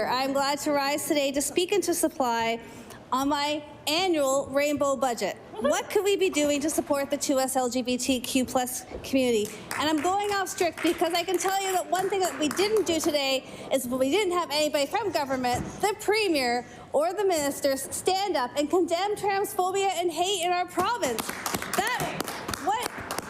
I'm glad to rise today to speak into supply on my annual rainbow budget. What could we be doing to support the 2SLGBTQ+ community? And I'm going off strict because I can tell you that one thing that we didn't do today is we didn't have anybody from government, the premier, or the ministers stand up and condemn transphobia and hate in our province.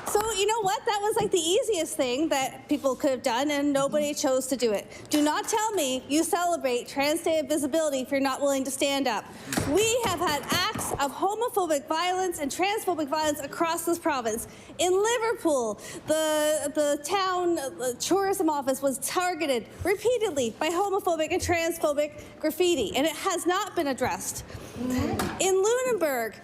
So you know what? That was like the easiest thing that people could have done, and nobody chose to do it. Do not tell me you celebrate Trans Day of Visibility if you're not willing to stand up. We have had acts of homophobic violence and transphobic violence across this province. In Liverpool, the town tourism office was targeted repeatedly by homophobic and transphobic graffiti, and it has not been addressed. In Lunenburg,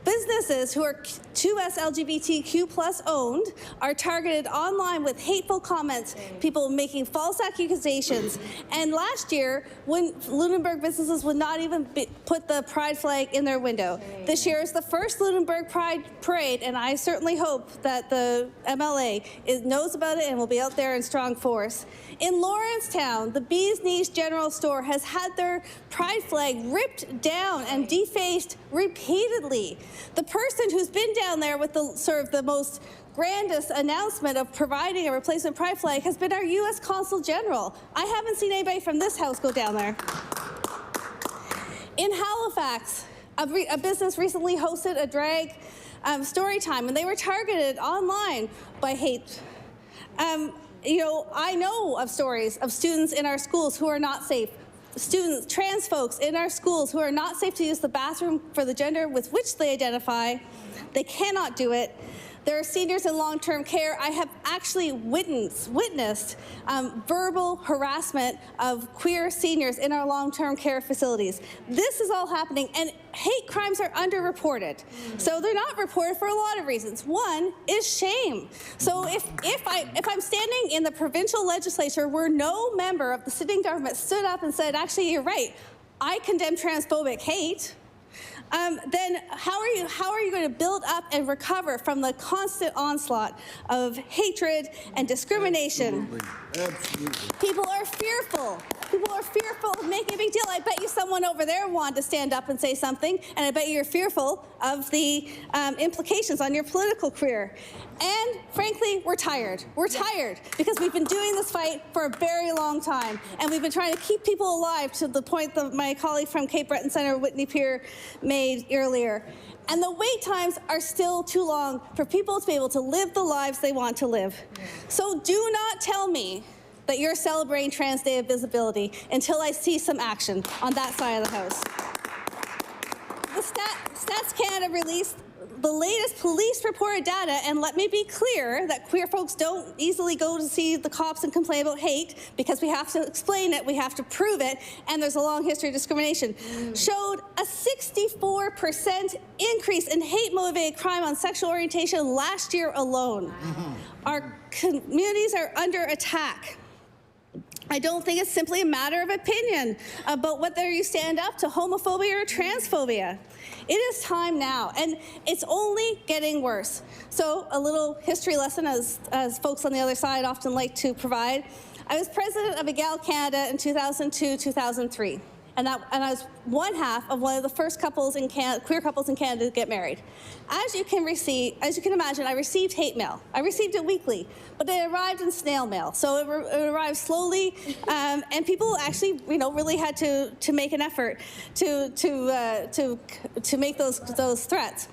businesses who are 2SLGBTQ+ owned are targeted online with hateful comments, people making false accusations. And last year, when Lunenburg businesses would not even put the pride flag in their window. This year is the first Lunenburg Pride Parade, and I certainly hope that the MLA knows about it and will be out there in strong force. In Lawrencetown, the Bee's Knees General Store has had their pride flag ripped down and defaced repeatedly. The person who's been down there with the sort of the most grandest announcement of providing a replacement pride flag has been our U.S. Consul General. I haven't seen anybody from this house go down there. In Halifax, a business recently hosted a drag story time, and they were targeted online by hate. You know, I know of stories of students in our schools who are not safe. Students, trans folks in our schools who are not safe to use the bathroom for the gender with which they identify. They cannot do it. There are seniors in long-term care. I have actually witnessed verbal harassment of queer seniors in our long-term care facilities. This is all happening, and hate crimes are underreported. So they're not reported for a lot of reasons. One is shame. So if I'm standing in the provincial legislature where no member of the sitting government stood up and said, actually, you're right, I condemn transphobic hate, then how are you going to build up and recover from the constant onslaught of hatred and discrimination? Absolutely. People are fearful. People are fearful of making a big deal. I bet you someone over there wanted to stand up and say something, and I bet you're fearful of the implications on your political career. And frankly, we're tired. We're tired because we've been doing this fight for a very long time, and we've been trying to keep people alive to the point that my colleague from Cape Breton Centre, Whitney Peer, made earlier. And the wait times are still too long for people to be able to live the lives they want to live. So do not tell me that you're celebrating Trans Day of Visibility until I see some action on that side of the house. The Stats Canada released the latest police-reported data, and let me be clear that queer folks don't easily go to see the cops and complain about hate because we have to explain it, we have to prove it, and there's a long history of discrimination. Showed a 64% increase in hate-motivated crime on sexual orientation last year alone. Our communities are under attack. I don't think it's simply a matter of opinion about whether you stand up to homophobia or transphobia. It is time now, and it's only getting worse. So a little history lesson, as folks on the other side often like to provide. I was president of Egal Canada in 2002-2003. And I was one half of one of the first couples in queer couples in Canada to get married. As you can imagine, I received hate mail. I received it weekly, but it arrived in snail mail, so it arrived slowly, and people actually, really had to make an effort to make those threats.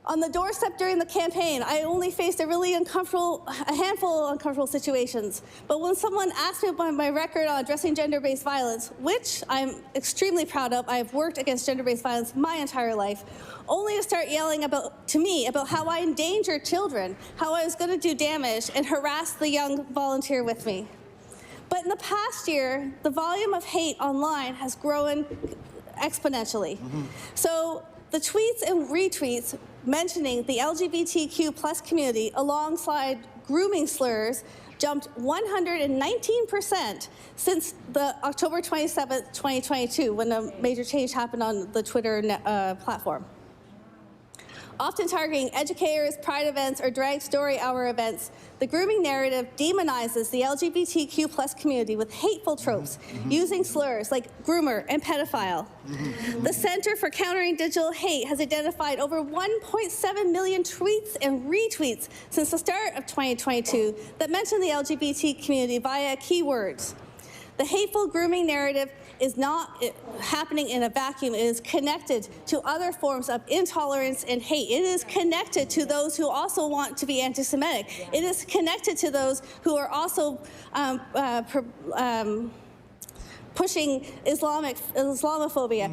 On the doorstep during the campaign, I only faced a handful of uncomfortable situations. But when someone asked me about my record on addressing gender-based violence, which I'm extremely proud of, I've worked against gender-based violence my entire life, only to start yelling to me about how I endangered children, how I was going to do damage and harass the young volunteer with me. But in the past year, the volume of hate online has grown exponentially. So the tweets and retweets mentioning the LGBTQ+ community alongside grooming slurs jumped 119% since the October 27th, 2022, when a major change happened on the Twitter platform. often targeting educators, pride events, or drag story hour events. The grooming narrative demonizes the LGBTQ plus community with hateful tropes, using slurs like groomer and pedophile. The Center for Countering Digital Hate has identified over 1.7 million tweets and retweets since the start of 2022 that mention the LGBT community via keywords. The hateful grooming narrative is not happening in a vacuum. It is connected to other forms of intolerance and hate. It is connected to those who also want to be anti-Semitic. It is connected to those who are also pushing Islamophobia.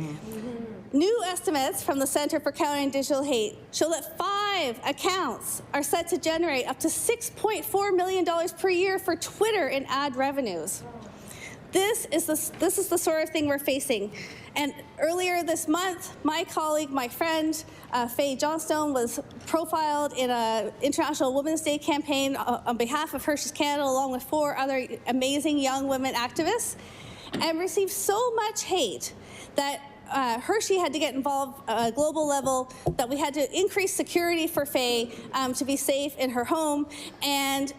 New estimates from the Center for Countering Digital Hate show that 5 accounts are set to generate up to $6.4 million per year for Twitter in ad revenues. This is the sort of thing we're facing. And earlier this month, my colleague, my friend, Faye Johnstone, was profiled in an International Women's Day campaign on behalf of Hershey's Canada, along with 4 other amazing young women activists, and received so much hate that Hershey had to get involved at a global level, that we had to increase security for Faye to be safe in her home. And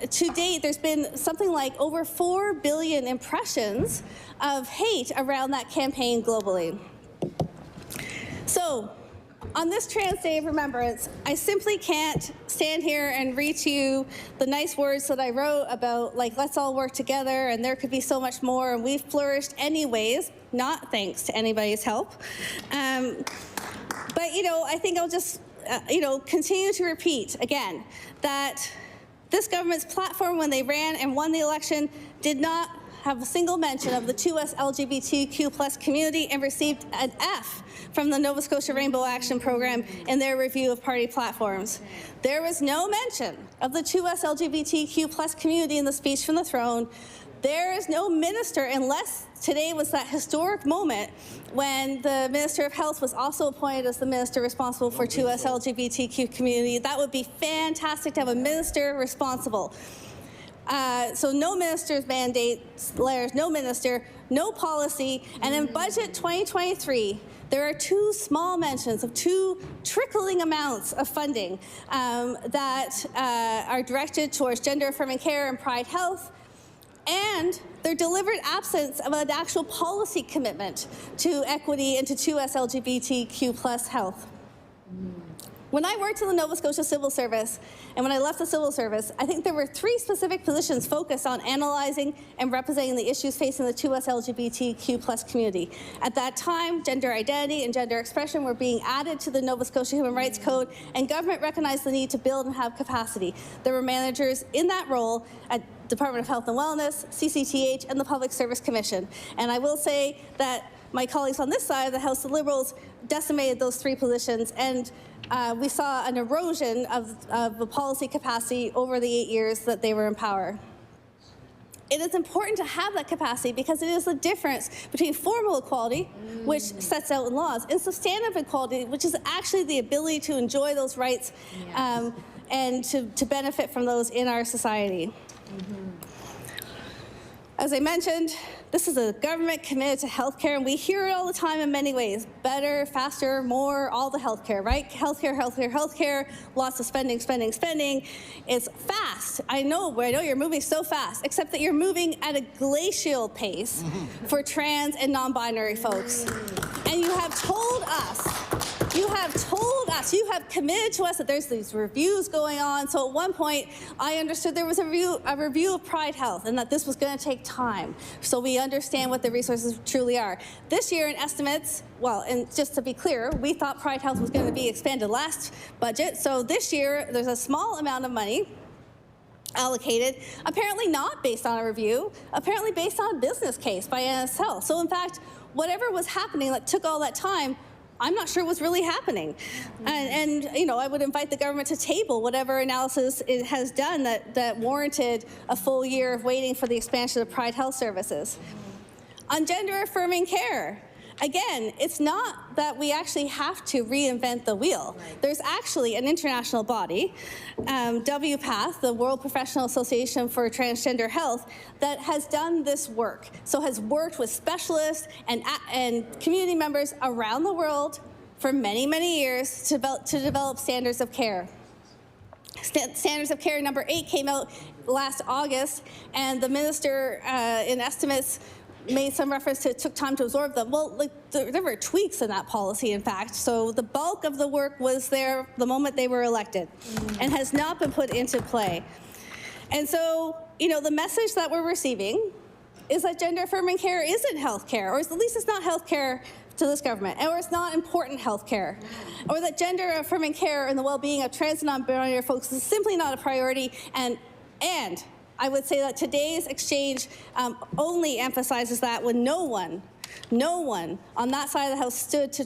to date, there's been something like over 4 billion impressions of hate around that campaign globally. So, on this Trans Day of Remembrance, I simply can't stand here and read to you the nice words that I wrote about, like, let's all work together and there could be so much more, and we've flourished anyways, not thanks to anybody's help. But, you know, I think I'll just, continue to repeat again that this government's platform, when they ran and won the election, did not have a single mention of the 2SLGBTQ plus community, and received an F from the Nova Scotia Rainbow Action Program in their review of party platforms. There was no mention of the 2SLGBTQ plus community in the speech from the throne. There is no minister, unless today was that historic moment when the Minister of Health was also appointed as the minister responsible for 2SLGBTQ community. That would be fantastic to have a minister responsible. So no minister's mandates, no minister, no policy, and in budget 2023, there are 2 small mentions of 2 trickling amounts of funding that are directed towards gender-affirming care and Pride Health, and their deliberate absence of an actual policy commitment to equity and to 2SLGBTQ plus health. When I worked in the Nova Scotia Civil Service, and when I left the Civil Service, I think there were 3 specific positions focused on analyzing and representing the issues facing the 2SLGBTQ plus community. At that time, gender identity and gender expression were being added to the Nova Scotia Human Rights Code, and government recognized the need to build and have capacity. There were managers in that role at Department of Health and Wellness, CCTH, and the Public Service Commission. And I will say that my colleagues on this side of the House, the Liberals, decimated those 3 positions, and we saw an erosion of the policy capacity over the 8 years that they were in power. It is important to have that capacity because it is the difference between formal equality, which sets out in laws, and substantive equality, which is actually the ability to enjoy those rights and to benefit from those in our society. As I mentioned, this is a government committed to healthcare, and we hear it all the time in many ways. Better, faster, more, all the healthcare, right? Healthcare, healthcare, healthcare, lots of spending, spending, spending. It's fast. I know you're moving so fast, except that you're moving at a glacial pace for trans and non-binary folks. And you have told us, you have committed to us that there's these reviews going on. So at one point, I understood there was a review of Pride Health and that this was going to take time. So we understand what the resources truly are. This year in estimates, well, and just to be clear, we thought Pride Health was going to be expanded last budget. So this year, there's a small amount of money allocated, apparently not based on a review, apparently based on a business case by NSL. So in fact, whatever was happening that took all that time, I'm not sure what's really happening. And I would invite the government to table whatever analysis it has done that warranted a full year of waiting for the expansion of Pride Health Services. On gender-affirming care, again, it's not that we actually have to reinvent the wheel. There's actually an international body, WPATH, the World Professional Association for Transgender Health, that has done this work. So has worked with specialists and community members around the world for many, many years to develop standards of care. Standards of care number 8 came out last August, and the minister in estimates made some reference to it took time to absorb them. Well, there were tweaks in that policy, in fact. So the bulk of the work was there the moment they were elected and has not been put into play. And so, the message that we're receiving is that gender-affirming care isn't health care, or at least it's not health care to this government, or it's not important health care, or that gender-affirming care and the well-being of trans and non-binary folks is simply not a priority. And I would say that today's exchange only emphasizes that when no one on that side of the House stood to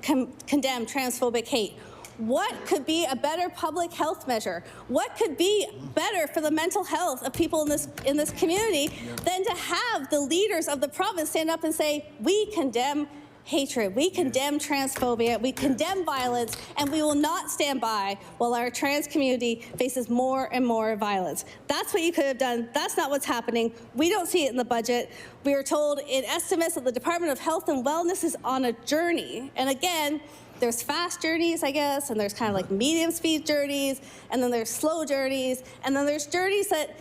condemn transphobic hate. What could be a better public health measure? What could be better for the mental health of people in this community than to have the leaders of the province stand up and say, we condemn hatred, we condemn transphobia, we condemn violence, and we will not stand by while our trans community faces more and more violence. That's what you could have done. That's not what's happening. We don't see it in the budget. We are told in estimates that the Department of Health and Wellness is on a journey. And again, there's fast journeys, I guess, and there's kind of like medium speed journeys, and then there's slow journeys, and then there's journeys that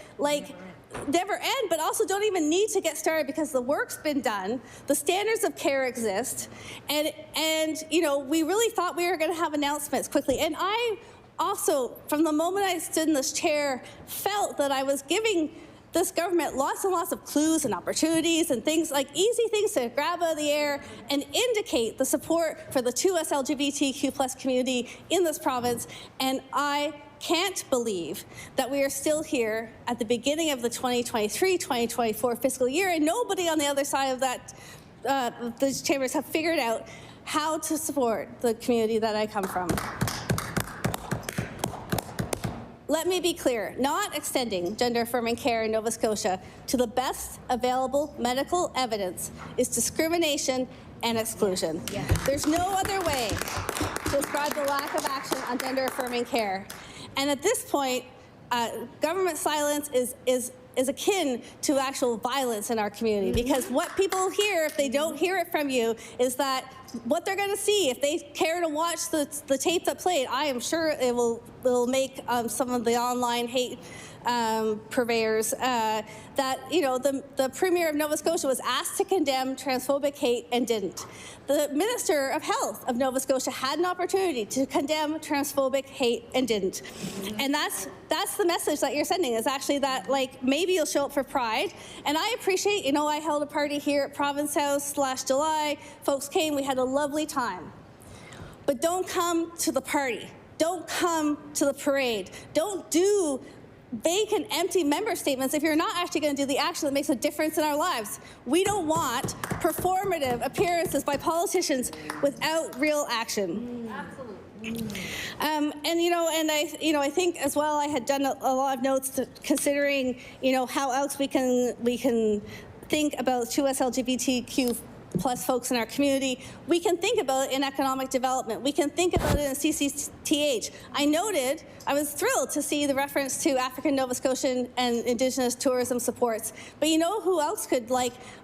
never end, but also don't even need to get started because the work's been done, the standards of care exist, and we really thought we were going to have announcements quickly. And I also, from the moment I stood in this chair, felt that I was giving this government lots and lots of clues and opportunities and things like easy things to grab out of the air and indicate the support for the 2SLGBTQ+ community in this province. And I can't believe that we are still here at the beginning of the 2023-2024 fiscal year, and nobody on the other side of that, these chambers have figured out how to support the community that I come from. Let me be clear, not extending gender-affirming care in Nova Scotia to the best available medical evidence is discrimination and exclusion. Yeah. There's no other way to describe the lack of action on gender-affirming care. And at this point, government silence is akin to actual violence in our community, because what people hear if they don't hear it from you is that what they're going to see if they care to watch the tape that played. I am sure it will make some of the online hate purveyors that the Premier of Nova Scotia was asked to condemn transphobic hate and didn't. The Minister of Health of Nova Scotia had an opportunity to condemn transphobic hate and didn't. And that's the message that you're sending, is actually that maybe you'll show up for Pride. And I appreciate, I held a party here at Province House last July. Folks came, we had a lovely time. But don't come to the party. Don't come to the parade. Don't do vacant, empty member statements if you're not actually going to do the action that makes a difference in our lives. We don't want performative appearances by politicians without real action. Absolutely. I think as well, I had done a lot of notes considering, how else we can think about 2SLGBTQ+ folks in our community. We can think about it in economic development. We can think about it in CCTH. I was thrilled to see the reference to African Nova Scotian and Indigenous tourism supports. But you know who else could,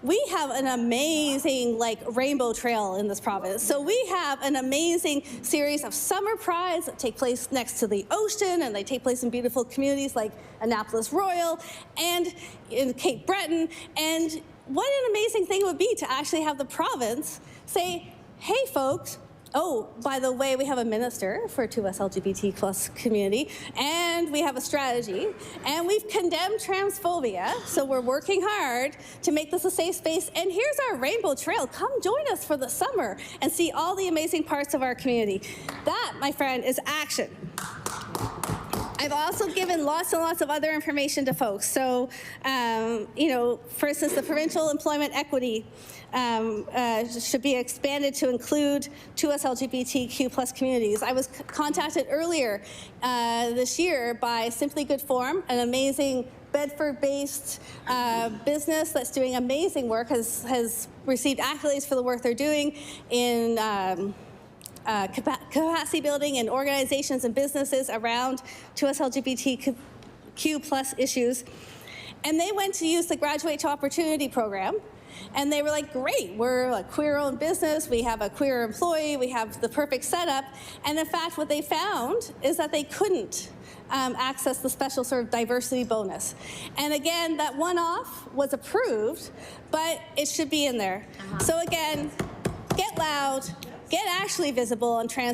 we have an amazing, rainbow trail in this province. So we have an amazing series of summer prides that take place next to the ocean, and they take place in beautiful communities like Annapolis Royal and in Cape Breton. And what an amazing thing it would be to actually have the province say, hey, folks, oh, by the way, we have a minister for 2SLGBT+ community, and we have a strategy, and we've condemned transphobia, so we're working hard to make this a safe space, and here's our rainbow trail. Come join us for the summer and see all the amazing parts of our community. That, my friend, is action. I've also given lots and lots of other information to folks. So, for instance, the provincial employment equity should be expanded to include 2SLGBTQ+ communities. I was contacted earlier this year by Simply Good Forum, an amazing Bedford-based business that's doing amazing work, has received accolades for the work they're doing in capacity building in organizations and businesses around 2SLGBTQ+ issues. And they went to use the Graduate to Opportunity program. And they were like, great, we're a queer-owned business, we have a queer employee, we have the perfect setup. And in fact, what they found is that they couldn't access the special sort of diversity bonus. And again, that one-off was approved, but it should be in there. So again, get loud, get actually visible on trans